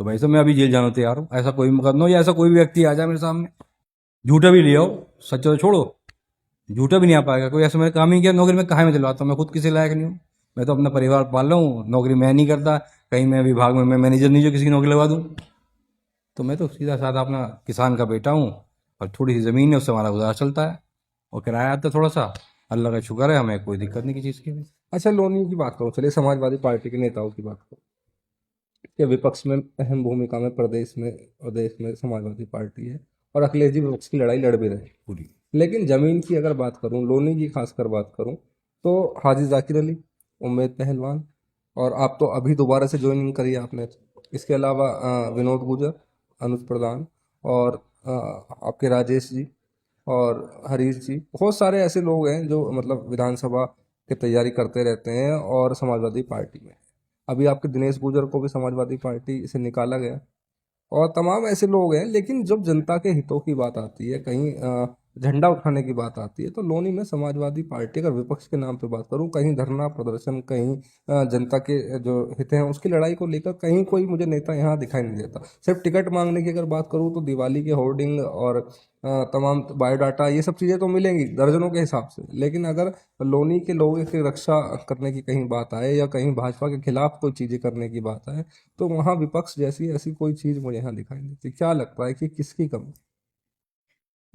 तो भाई साहब मैं अभी जेल जाना तैयार हूँ। ऐसा कोई मुकदमा हो या ऐसा कोई भी व्यक्ति आ जाए मेरे सामने, झूठा भी लिया हो, सच्चा तो छोड़ो, झूठा भी नहीं आ पाएगा कोई। ऐसा मैंने काम ही नहीं किया, नौकरी में कहाँ मैं दिलवाता हूँ? मैं खुद किसी लायक नहीं हूँ, मैं तो अपना परिवार पाल रहा हूँ, नौकरी मैं नहीं करता, कहीं मैं विभाग में मैं मैनेजर नहीं जो किसी की नौकरी लगवा दूँ। तो मैं तो सीधा साधा अपना किसान का बेटा हूँ, और थोड़ी सी ज़मीन है उससे हमारा गुजारा चलता है, और किराया आता है थोड़ा सा, अल्लाह का शुक्र है, हमें कोई दिक्कत नहीं किसी चीज़ की भी। अच्छा, लोनी की बात करो, चलिए समाजवादी पार्टी के नेताओं की बात करो कि विपक्ष में अहम भूमिका में प्रदेश में और देश में समाजवादी पार्टी है, और अखिलेश जी विपक्ष की लड़ाई लड़ भी रहे हैं पूरी लेकिन ज़मीन की अगर बात करूं, लोनी की खासकर बात करूं, तो हाजी जाकिर अली, उम्मेद पहलवान, और आप तो अभी दोबारा से ज्वाइनिंग करी है आपने। इसके अलावा विनोद गुजर, अनुज प्रधान, और आपके राजेश जी और हरीश जी, बहुत सारे ऐसे लोग हैं जो मतलब विधानसभा की तैयारी करते रहते हैं और समाजवादी पार्टी में। अभी आपके दिनेश गुजर को भी समाजवादी पार्टी से निकाला गया, और तमाम ऐसे लोग हैं। लेकिन जब जनता के हितों की बात आती है, कहीं झंडा उठाने की बात आती है, तो लोनी में समाजवादी पार्टी, अगर विपक्ष के नाम पे बात करूं, कहीं धरना प्रदर्शन, कहीं जनता के जो हित हैं उसकी लड़ाई को लेकर कहीं कोई मुझे नेता यहाँ दिखाई नहीं देता। सिर्फ टिकट मांगने की अगर बात करूं तो दिवाली के होर्डिंग और तमाम बायोडाटा, ये सब चीज़ें तो मिलेंगी दर्जनों के हिसाब से, लेकिन अगर लोनी के लोगों की रक्षा करने की कहीं बात आए या कहीं भाजपा के खिलाफ कोई चीज़ें करने की बात आए, तो वहाँ विपक्ष जैसी ऐसी कोई चीज़ मुझे यहाँ दिखाई नहीं देती। क्या लगता है कि किसकी कमी?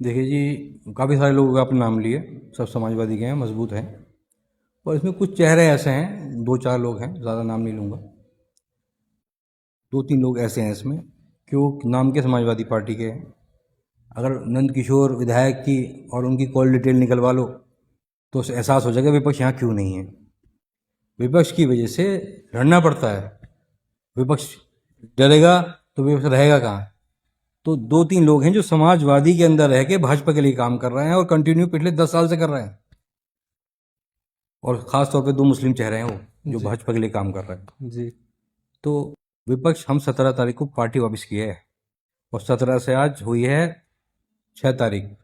देखिए जी, काफ़ी सारे लोगों का आपने नाम लिए, सब समाजवादी के हैं, मजबूत हैं, और इसमें कुछ चेहरे ऐसे हैं, दो चार लोग हैं, ज़्यादा नाम नहीं लूँगा, दो तीन लोग ऐसे हैं इसमें क्यों नाम के समाजवादी पार्टी के हैं। अगर नंद किशोर विधायक की और उनकी कॉल डिटेल निकलवा लो तो उसे एहसास हो जाएगा विपक्ष यहाँ क्यों नहीं है। विपक्ष की वजह से लड़ना पड़ता है, विपक्ष डरेगा तो विपक्ष रहेगा कहाँ? तो दो तीन लोग हैं जो समाजवादी के अंदर रह के भाजपा के लिए काम कर रहे हैं, और कंटिन्यू पिछले 10 साल से कर रहे हैं, और ख़ास तौर पे दो मुस्लिम चेहरे हैं वो जो जी भाजपा के लिए काम कर रहे हैं। जी तो विपक्ष, हम 17 तारीख को पार्टी वापस की है, और 17 से आज हुई है 6 तारीख।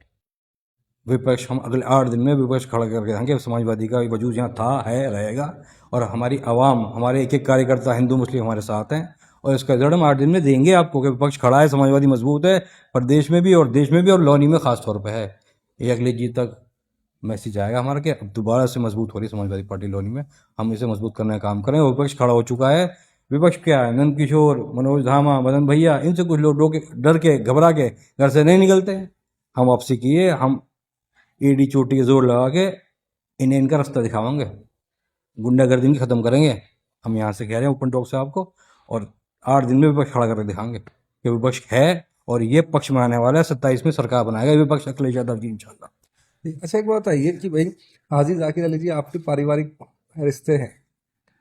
विपक्ष, हम अगले 8 दिन में विपक्ष खड़ा करके रहेंगे। समाजवादी का वजूद यहाँ था, है, रहेगा, और हमारी आवाम, हमारे एक एक कार्यकर्ता हिंदू मुस्लिम हमारे साथ हैं, और इसका रिजल्ट हम 8 दिन में देंगे आपको कि विपक्ष खड़ा है, समाजवादी मजबूत है, प्रदेश में भी और देश में भी, और लोनी में खास तौर पर है। ये अगले जीत तक मैसेज आएगा हमारा कि अब दोबारा से मजबूत हो रही है समाजवादी पार्टी लोनी में, हम इसे मजबूत करने का काम करें। विपक्ष खड़ा हो चुका है, विपक्ष क्या है, नंद किशोर, मनोज धामा, मदन भैया, इनसे कुछ लोग डर के घबरा के घर से नहीं निकलते हैं। हम वापसी किए, हम एडी चोटी के जोर लगा के इन्हें इनका रास्ता दिखावांगे, गुंडागर्दी भी खत्म करेंगे। हम यहाँ से कह रहे हैं ओपन टॉक से आपको, और 8 दिन में विपक्ष खड़ा करके दिखाएंगे कि विपक्ष है और ये पक्ष में आने वाला है। 27 में सरकार बनाएगा विपक्ष, अखिलेश यादव जी इंशाल्लाह। अच्छा, एक बात बताइए कि भाई हाजी जाकिर अली जी आपके पारिवारिक रिश्ते हैं,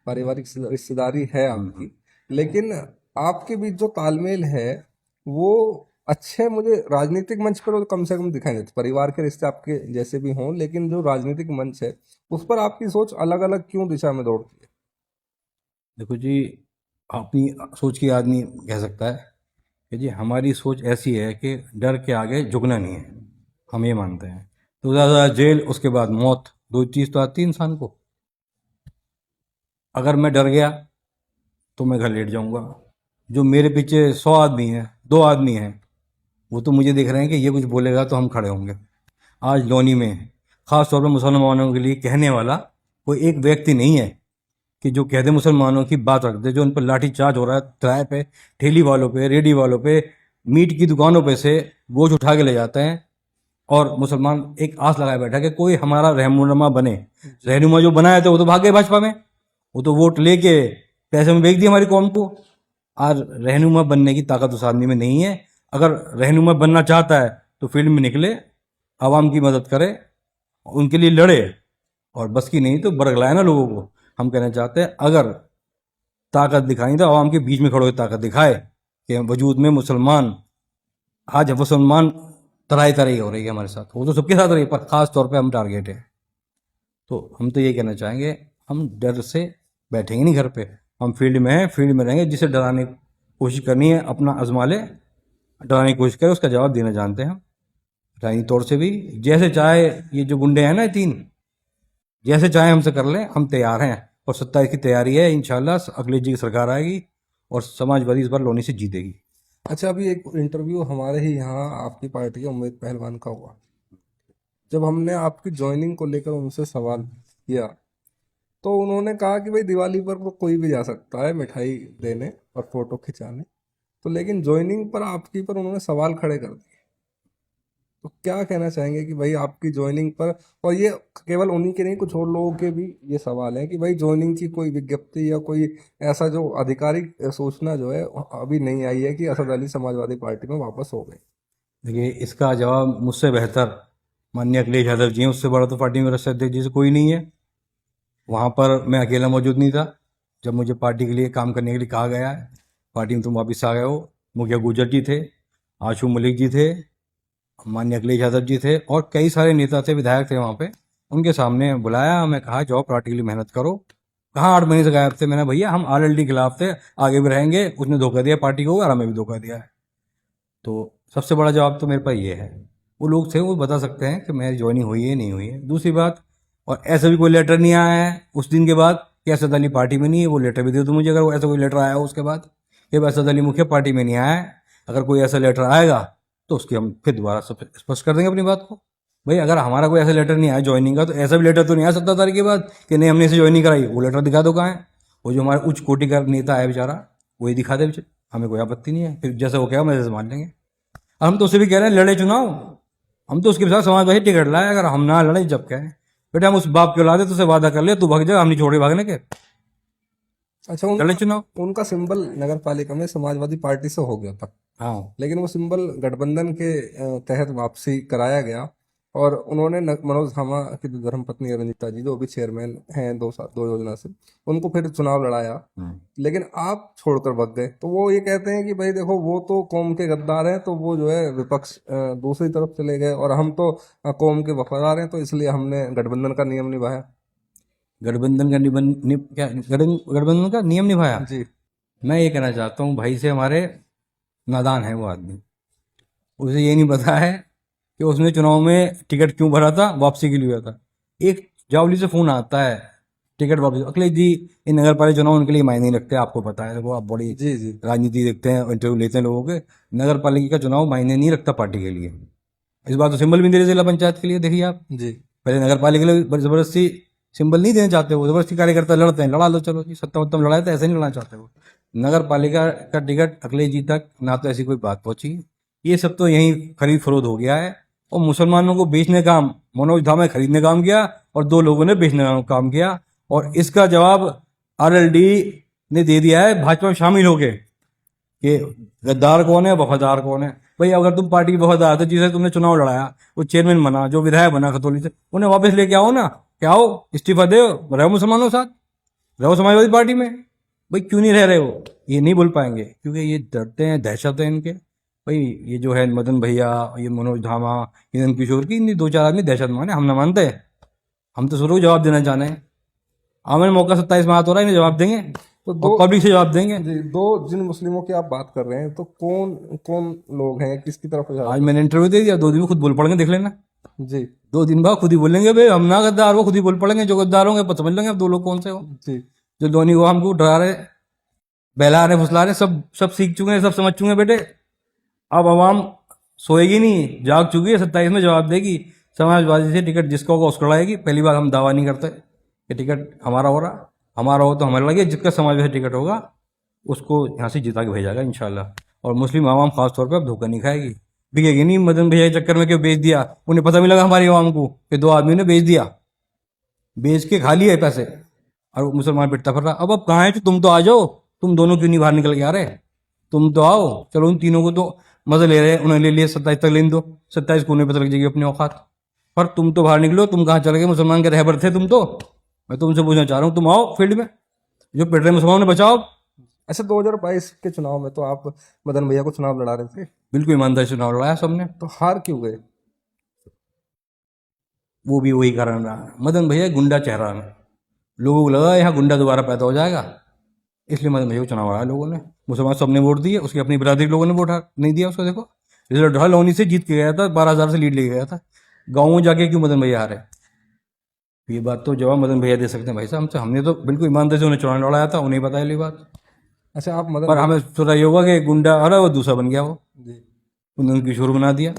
पारिवारिक रिश्तेदारी है आपकी, लेकिन आपके बीच जो तालमेल है वो अच्छे मुझे राजनीतिक मंच पर तो कम से कम दिखाई देते। परिवार के रिश्ते आपके जैसे भी हों, लेकिन जो राजनीतिक मंच है उस पर आपकी सोच अलग अलग क्यों दिशा में दौड़ती है? देखो जी, अपनी सोच की आदमी कह सकता है कि जी हमारी सोच ऐसी है कि डर के आगे झुकना नहीं है, हम ये मानते हैं। तो ज़्यादा जेल, उसके बाद मौत, 2 चीज़ तो आती है इंसान को। अगर मैं डर गया तो मैं घर लेट जाऊंगा। जो मेरे पीछे 100 आदमी हैं, 2 आदमी हैं, वो तो मुझे देख रहे हैं कि ये कुछ बोलेगा तो हम खड़े होंगे। आज लोनी में ख़ास तौर पर मुसलमानों के लिए कहने वाला कोई एक व्यक्ति नहीं है कि जो कहते मुसलमानों की बात रखते, जो उन पर लाठी चार्ज हो रहा है किराए पे, ठेली वालों पे, रेडी वालों पे, मीट की दुकानों पे से गोश्त उठा के ले जाते हैं। और मुसलमान एक आस लगाए बैठा कि कोई हमारा रहनुमा बने। रहनुमा जो बनाया था वो तो भाग गए भाजपा में, वो तो वोट लेके पैसे में बेच दी हमारी कौम को। आज रहनुमा बनने की ताकत उस आदमी में नहीं है। अगर रहनुमा बनना चाहता है तो फील्ड में निकले, आवाम की मदद करे, उनके लिए लड़े, और बस की नहीं तो बरगलाए ना लोगों को। हम कहना चाहते हैं अगर ताकत दिखाई तो आवाम के बीच में खड़ो ताकत दिखाए कि वजूद में मुसलमान, आज मुसलमान तराई तराई हो रही है हमारे साथ, वो तो सबके साथ रही है, पर ख़ास तौर पे हम टारगेट है। तो हम तो ये कहना चाहेंगे, हम डर से बैठेंगे नहीं घर पे, हम फील्ड में हैं, फील्ड में रहेंगे। जिसे डराने की कोशिश करनी है अपना आजमा ले, डराने की कोशिश करे, उसका जवाब देना जानते हैं हम राजनीतिक तौर से भी। जैसे चाहे ये जो गुंडे हैं ना 3, जैसे चाहे हमसे कर लें, हम तैयार हैं। और 27 की तैयारी है, इंशाल्लाह अखिलेश जी की सरकार आएगी और समाजवादी इस बार लोनी से जीतेगी। अच्छा, अभी एक इंटरव्यू हमारे ही यहाँ आपकी पार्टी के उम्मीद पहलवान का हुआ। जब हमने आपकी ज्वाइनिंग को लेकर उनसे सवाल किया तो उन्होंने कहा कि भाई दिवाली पर तो कोई भी जा सकता है मिठाई देने और फोटो खिंचाने, तो लेकिन ज्वाइनिंग पर आपकी पर उन्होंने सवाल खड़े कर दिए। तो क्या कहना चाहेंगे कि भाई आपकी ज्वाइनिंग पर, और ये केवल उन्हीं के नहीं, कुछ और लोगों के भी ये सवाल है कि भाई ज्वाइनिंग की कोई विज्ञप्ति या कोई ऐसा जो आधिकारिक सूचना जो है अभी नहीं आई है कि असद अली समाजवादी पार्टी में वापस हो गए। देखिए, इसका जवाब मुझसे बेहतर माननीय अखिलेश यादव जी हैं, उससे बड़ा तो पार्टी में राष्ट्रीय अध्यक्ष जी से कोई नहीं है। वहाँ पर मैं अकेला मौजूद नहीं था जब मुझे पार्टी के लिए काम करने के लिए कहा गया है। पार्टी में तुम वापस आ गए हो। मुखिया गुजर जी थे, आशू मलिक जी थे, माननीय अखिलेश यादव जी थे, और कई सारे नेता थे, विधायक थे वहाँ पे। उनके सामने बुलाया, मैं कहा जाओ पार्टी के लिए मेहनत करो। कहाँ 8 महीने से गायब थे। मैंने भैया हम RLD के खिलाफ थे, आगे भी रहेंगे। उसने धोखा दिया पार्टी को और हमें भी धोखा दिया है। तो सबसे बड़ा जवाब तो मेरे पास ये है। वो लोग थे, वो बता सकते हैं कि मेरी ज्वाइनिंग हुई है नहीं हुई है। दूसरी बात, और ऐसा भी कोई लेटर नहीं आया है उस दिन के बाद कि असद अली पार्टी में नहीं है। वो लेटर भी दे दो मुझे, अगर ऐसा कोई लेटर आया हो उसके बाद कि असद अली मुखिया पार्टी में नहीं आया है। अगर कोई ऐसा लेटर आएगा तो उसकी हम फिर दोबारा स्पष्ट कर देंगे अपनी बात को। भाई अगर हमारा कोई ऐसा लेटर नहीं आया ज्वाइनिंग का, तो ऐसा भी लेटर तो नहीं आया 17 तारीख के बाद कि नहीं हमने इसे ज्वाइनिंग कराई। वो लेटर दिखा दो कहाँ है। वो जो हमारा उच्च कोटि का नेता है बेचारा, वही दिखा दे, हमें कोई आपत्ति नहीं है। फिर जैसे वो कहेगा मैं जैसे मान लेंगे। हम तो उसे भी कह रहे हैं लड़े चुनाव, हम तो उसके साथ समाजवादी टिकट लाए। अगर हम ना लड़े जब कहें बेटा हम उस बाप के औलाद है, तो उसे वादा कर ले तू भाग जा, हम नहीं छोड़े भागने के। अच्छा, लड़े चुनाव। उनका सिंबल नगर पालिका में समाजवादी पार्टी से हो गया था, हाँ, लेकिन वो सिंबल गठबंधन के तहत वापसी कराया गया और उन्होंने मनोज धामा की जो धर्मपत्नी रंजिता जी, जो अभी चेयरमैन हैं 2 योजना से, उनको फिर चुनाव लड़ाया। लेकिन आप छोड़कर भाग गए। तो वो ये कहते हैं कि भाई देखो वो तो कौम के गद्दार हैं, तो वो जो है विपक्ष दूसरी तरफ चले गए, और हम तो कौम के वफादार हैं, तो इसलिए हमने गठबंधन का नियम निभाया। गठबंधन का गठबंधन का नियम निभाया। जी। मैं ये कहना चाहता हूँ भाई से, हमारे नादान है वो आदमी। उसे ये नहीं पता है कि उसने चुनाव में टिकट क्यों भरा था, वापसी के लिए हुआ था। एक जावली से फोन आता है टिकट वापसी। अखिलेश जी, इन नगर पालिका चुनाव उनके लिए मायने नहीं रखते, आपको पता है। देखो आप बड़ी जी जी राजनीति देखते हैं, इंटरव्यू लेते हैं लोगों के। नगर पालिका का चुनाव मायने नहीं रखता पार्टी के लिए। इस बार तो सिंबल भी नहीं दे रहे जिला पंचायत के लिए। देखिए आप, जी। पहले नगर पालिका के लिए जबरदस्ती सिंबल नहीं देना चाहते वो, जबरदस्ती कार्यकर्ता लड़ते हैं, लड़ा लो चलो जी, सत्ता वत्ता में लड़ाए तो ऐसे नहीं लड़ना चाहते वो। नगर पालिका का टिकट अगले जी तक ना तो ऐसी कोई बात पहुंची, ये सब तो यहीं खरीद फरोख्त हो गया है। और मुसलमानों को बेचने का काम मनोज धामा खरीदने का काम किया और 2 लोगों ने बेचने का काम किया, और इसका जवाब आरएलडी ने दे दिया है भाजपा में शामिल होके कि गद्दार कौन है वफादार कौन है। भाई अगर तुम पार्टी के वफादार थे, जिसे तुमने चुनाव लड़ाया, वो चेयरमैन बना, जो विधायक बना खतौली से, उन्हें वापस लेके आओ ना, क्या हो इस्तीफा दो, रहो मुसलमानों के साथ, रहो समाजवादी पार्टी में। भाई क्यों नहीं रह रहे हो, ये नहीं बोल पाएंगे क्योंकि ये डरते हैं, दहशत है इनके। भाई ये जो है मदन भैया, ये मनोज धामा, ये किशोर की, इन 2-4 आदमी दहशत माने, हम ना मानते, हम तो शुरू जवाब देना चाह रहे हैं। आमिर मौका 27 माह हो रहा है, इन्हें जवाब देंगे तो और पब्लिक से जवाब देंगे। जी, दो जिन मुस्लिमों की आप बात कर रहे हैं, तो कौन कौन लोग हैं, किसकी तरफ जा आज मैंने इंटरव्यू दे दिया, 2 दिन में खुद बोल पड़ेंगे, देख लेना। जी 2 दिन बाद खुद ही बोलेंगे भाई हम ना गद्दार, वो खुद ही बोल पड़ेंगे, जो गद्दार होंगे पता समझ लेंगे अब 2 लोग कौन से हो। जी जो धोनी को हमको डरा रहे, बहला रहे, फुसला रहे, सब सीख चुके हैं, सब समझ चुके हैं बेटे। अब आवाम सोएगी नहीं, जाग चुकी है, 27 में जवाब देगी। समाजवादी से टिकट जिसका होगा उसको लड़ाएगी। पहली बार हम दावा नहीं करते कि टिकट हमारा हो रहा, हमारा हो तो हमें लगे, जिसका समाजवादी टिकट होगा उसको यहाँ से जिता के भेजागा इंशाल्लाह। और मुस्लिम आवाम खासतौर पर अब धोखा नहीं खाएगी, बिकेगी नहीं मदन भैया के चक्कर में क्यों बेच दिया। उन्हें पता भी लगा हमारी आवाम को कि 2 आदमी ने बेच दिया, बेच के खा लिए पैसे, और मुसलमान पिटता फिर रहा। अब कहाँ है तो तुम तो आ जाओ, तुम दोनों क्यों नहीं बाहर निकल के आ रहे, तुम तो आओ। चलो उन तीनों को तो मजे ले रहे हैं, उन्हें ले लिए, 27 तक लेने दो, 27 को उन्हें पता लग जाएगी अपनी औकात। पर तुम तो बाहर निकलो, तुम कहाँ चले गए, मुसलमान के रहबर थे तुम तो। मैं तुमसे पूछना चाह रहा हूँ, तुम आओ फील्ड में, जो पिट रहे मुसलमानों ने बचाओ। अच्छा, 2022 के चुनाव में तो आप मदन भैया को चुनाव लड़ा रहे थे, बिल्कुल ईमानदारी से चुनाव लड़ाया सबने, तो हार क्यों गए? वो भी वही कारण रहा, मदन भैया गुंडा चेहरा में, लोगों को लगा यहाँ गुंडा दोबारा पैदा हो जाएगा, इसलिए मदन भैया को चुनाव लड़ाया लोगों ने। मुसलमान सबने वोट दिए, उसकी अपनी बिरादरी के लोगों ने वोट नहीं दिया उसको। देखो रिजल्ट रहा, लोनी से जीत के गया था, 12,000 से लीड ले गया था। गाँव में जाके क्यों मदन भैया हारे, ये बात तो जवाब मदन भैया दे सकते हैं भाई साहब हमसे। हमने तो बिल्कुल ईमानदारी से उन्हें चुनाव लड़ाया था, उन्हें बताया ये बात। अच्छा, आप मदन पर हमें थोड़ा ये होगा कि गुंडा, अरे वो दूसरा बन गया, वो जी उन्होंने किशोर बना दिया।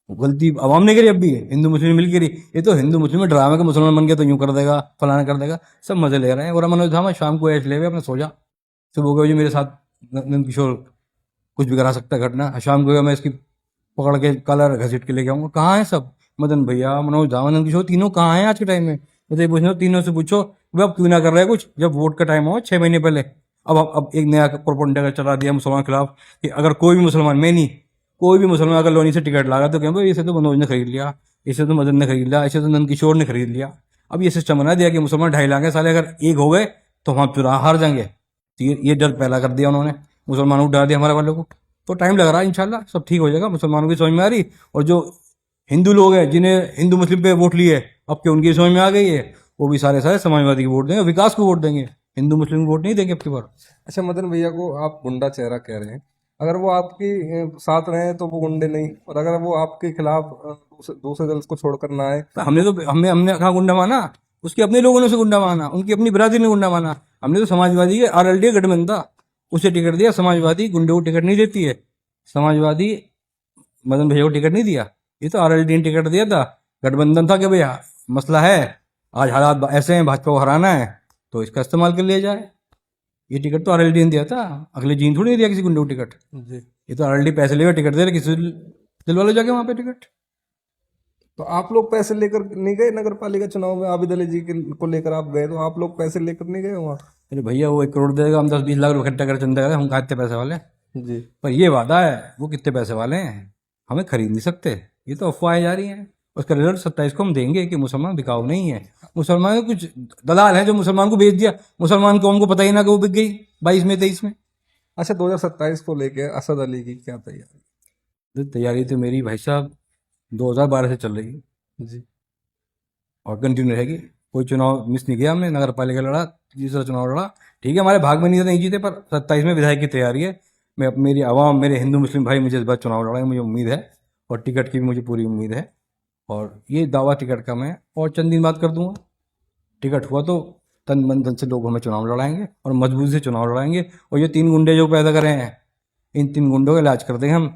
वो गलती अवाम ने करी, अब भी हिंदू मुस्लिम मिल करी। ये तो हिंदू मुस्लिम में ड्रामा का, मुसलमान बन गया तो यूं कर देगा, फलाना कर देगा, सब मजे ले रहे हैं। और मनोज धामा शाम को ऐश ले हुए अपने सो जा, सुबह हो गया मेरे साथ नंद किशोर कुछ भी करा सकता है घटना, शाम को मैं इसकी पकड़ के कलर घसीट के लेके आऊंगा। कहाँ है सब, मदन भैया, मनोज धामा, नंद किशोर, तीनों कहाँ हैं आज के टाइम में? मैं तो ये पूछना, तीनों से पूछो वे अब क्यों ना कर रहे हैं कुछ, जब वोट का टाइम हो 6 महीने पहले। अब एक नया प्रोपेगेंडा चला दिया मुसलमान के खिलाफ कि अगर कोई भी मुसलमान, मैं नहीं, कोई भी मुसलमान अगर लोनी से टिकट लगा तो कहें इसे तो मनोज ने खरीद लिया, इसे तो मदन ने खरीद लिया, इसे तो नंद किशोर ने खरीद लिया। अब ये सिस्टम बना दिया कि मुसलमान 2.5 लाख है साले, अगर एक हो गए तो हम चुनाव हार जाएंगे। तो ये डर पैदा कर दिया उन्होंने, मुसलमानों को डरा दिया हमारे वालों को। तो टाइम लग रहा है, इंशाल्लाह सब ठीक हो जाएगा, मुसलमानों की समझ में आ रही। और जो हिंदू लोग हैं जिन्हें हिंदू मुस्लिम पे वोट लिए अब के उनकी समझ में आ गई है, वो भी सारे समाजवादी को वोट देंगे, विकास को वोट देंगे, हिंदू मुस्लिम को वोट नहीं देंगे अब की बार। अच्छा, मदन भैया को आप गुंडा चेहरा कह रहे हैं, अगर वो आपके साथ रहे तो वो गुंडे नहीं, और अगर वो आपके खिलाफ दूसरे दल को छोड़कर ना आए? तो हमने कहा गुंडा माना, उसके अपने लोगों ने उसे गुंडा माना, उनकी अपनी बिरादरी ने गुंडा माना। हमने तो समाजवादी के आरएलडी गठबंधन था, उसे टिकट दिया। समाजवादी गुंडे को टिकट नहीं देती है, समाजवादी मदन भैया को टिकट नहीं दिया, ये तो आरएलडी ने टिकट दिया था। गठबंधन था कि भैया मसला है, आज हालात ऐसे हैं, भाजपा को हराना है तो इसका इस्तेमाल कर लिया जाए। ये टिकट तो आरएलडी ने दिया था, अगले जीन थोड़ी नहीं दिया किसी गुंडे को टिकट। जी, ये तो आरएलडी पैसे लेकर टिकट दे रहे, किसी दिल वाले जाके वहां पे टिकट। तो आप लोग पैसे लेकर नहीं गए नगर पालिका चुनाव में? आबिद अली जी को लेकर आप गए, तो आप लोग पैसे लेकर नहीं गए वहाँ? अरे भैया वो 1 करोड़ देगा, हम 10-20 लाख रुपए इकट्ठा कर चंदा करें, हम कहाँ इतने पैसे वाले। जी पर ये वादा है, वो कितने पैसे वाले हैं, हमें खरीद नहीं सकते, ये तो अफवाहें जा रही हैं। उसका रिजल्ट 27 को हम देंगे कि मुसलमान बिकाऊ नहीं है। मुसलमान कुछ दलाल हैं जो मुसलमान को बेच दिया, मुसलमान को हमको पता ही ना कि वो बिक गई 22 में 23 में। अच्छा, 2027 को लेकर असद अली की क्या तैयारी? तो तैयारी तो मेरी भाई साहब 2012 से चल रही है जी और कंटिन्यू रहेगी। कोई चुनाव मिस नहीं किया हमने, नगर पालिका लड़ा, तीसरा चुनाव लड़ा, ठीक है हमारे भाग में नहीं जीते, पर 27 में विधायक की तैयारी है। मैं मेरी आवाम, मेरे हिंदू मुस्लिम भाई मुझे इस बार चुनाव लड़ाएंगे, मुझे उम्मीद है, और टिकट की भी मुझे पूरी उम्मीद है। और ये दावा टिकट का मैं और चंद दिन बात कर दूंगा, टिकट हुआ तो तन मन धन से लोग हमें चुनाव लड़ाएंगे और मजबूती से चुनाव लड़ाएंगे। और ये 3 गुंडे जो पैदा करे हैं, इन 3 गुंडों का इलाज कर देंगे हम।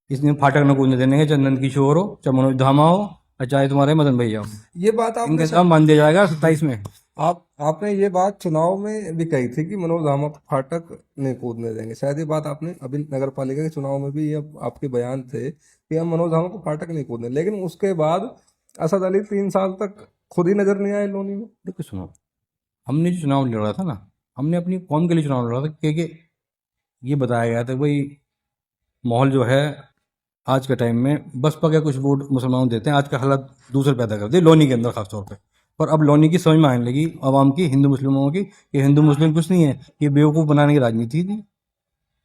इसमें फाटक न कूदने देंगे, चाहे नंद किशोर हो, चाहे मनोज धामा हो, और चाहे तुम्हारे मदन भैया हो, ये बात आपने इनके साथ मान दिया जाएगा 27 में। आपने ये बात चुनाव में भी कही थी कि मनोज धामा को फाटक नहीं कूदने देंगे। शायद ये बात आपने अभी नगर पालिका के चुनाव में भी ये आपके बयान थे कि हम मनोज धामा को फाटक नहीं कूदने, लेकिन उसके बाद असद अली 3 साल तक खुद ही नजर नहीं आए लोनी में। देखो सुनो, हमने जो चुनाव लड़ा था ना, हमने अपनी कौम के लिए चुनाव लड़ा था, क्योंकि ये बताया गया था भाई माहौल जो है आज के टाइम में बसपा के कुछ वोट मुसलमानों को देते हैं, आज का हालत दूसरे पैदा करते हैं लोनी के अंदर खासतौर पे। पर अब लोनी की समझ में आने लगी आवाम की, हिंदू मुस्लिमों की, कि हिंदू मुस्लिम कुछ नहीं है, ये बेवकूफ़ बनाने की राजनीति थी।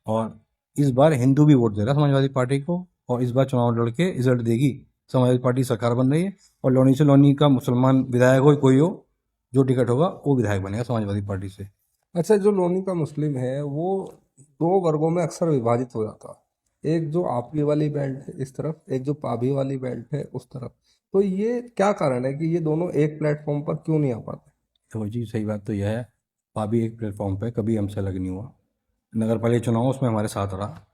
और इस बार हिंदू भी वोट दे रहा है समाजवादी पार्टी को, और इस बार चुनाव लड़ के रिजल्ट देगी। समाजवादी पार्टी सरकार बन रही है, और लोनी से लोनी का मुसलमान विधायक हो कोई हो, जो टिकट होगा वो विधायक बनेगा समाजवादी पार्टी से। अच्छा, जो लोनी का मुस्लिम है वो 2 वर्गों में अक्सर विभाजित हो जाता है, एक जो आपकी वाली बेल्ट है इस तरफ, एक जो पाभी वाली बेल्ट है उस तरफ। तो ये क्या कारण है कि ये दोनों एक प्लेटफॉर्म पर क्यों नहीं आ पाते? तो जी सही बात तो यह है, पाभी एक प्लेटफॉर्म पे कभी हमसे अलग नहीं हुआ। नगर पालिका चुनाव उसमें हमारे साथ रहा,